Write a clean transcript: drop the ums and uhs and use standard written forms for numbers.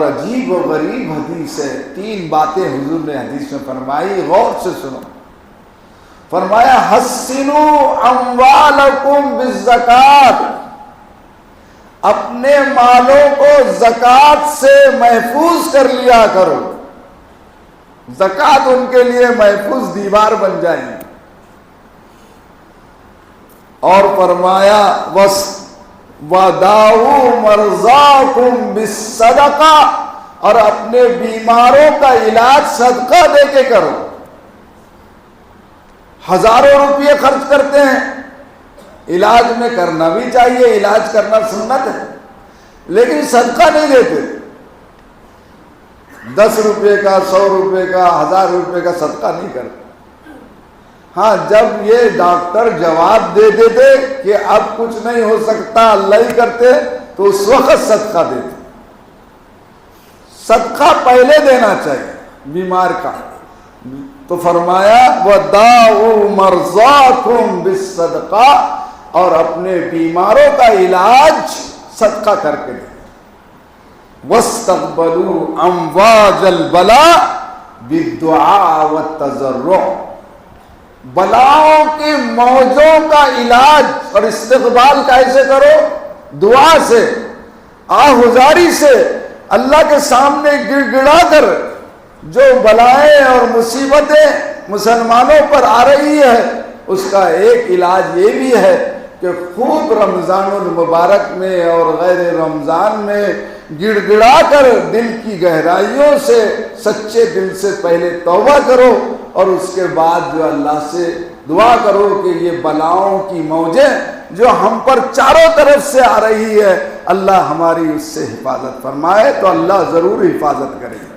اور عجیب و غریب حدیث ہے. 3 باتیں حضور نے حدیث میں فرمائی, غور سے سنو. فرمایا حسنوا اموالکم بالزکات, اپنے مالوں کو زکوٰۃ سے محفوظ کر لیا کرو. زکوٰۃ ان کے لیے محفوظ دیوار بن جائیں گی. اور فرمایا وَدَاوُوا مَرْضَاكُمْ بِالصَّدَقَةِ, اور اپنے بیماروں کا علاج صدقہ دے کے کرو. ہزاروں روپے خرچ کرتے ہیں, علاج میں کرنا بھی چاہیے, علاج کرنا سنت ہے, لیکن صدقہ نہیں دیتے. 10 روپے کا, 100 روپے کا, 1000 روپے کا صدقہ نہیں کرتے. ہاں, جب یہ ڈاکٹر جواب دے دیتے کہ اب کچھ نہیں ہو سکتا, اللہ ہی کرتے, تو اس وقت صدقہ دیتے. صدقہ پہلے دینا چاہیے بیمار کا. تو فرمایا وَدَاوُوا مَرْضَاكُمْ بِالصَّدَقَةِ, اور اپنے بیماروں کا علاج صدقہ کر کے دیں. وَاسْتَقْبَلُوا أَمْوَاجَ الْبَلَاءِ بِالدُّعَاءِ وَالتَّضَرُّعِ, بلاؤں کی موجوں کا علاج اور استقبال کیسے کرو؟ دعا سے, آہذاری سے, اللہ کے سامنے گڑ گڑا کر. جو بلائیں اور مصیبتیں مسلمانوں پر آ رہی ہے, اس کا ایک علاج یہ بھی ہے کہ خوب رمضان المبارک میں اور غیر رمضان میں گڑ گڑا کر دل کی گہرائیوں سے, سچے دل سے پہلے توبہ کرو, اور اس کے بعد جو اللہ سے دعا کرو کہ یہ بلاؤں کی موجیں جو ہم پر چاروں طرف سے آ رہی ہے, اللہ ہماری اس سے حفاظت فرمائے. تو اللہ ضرور حفاظت کرے گا.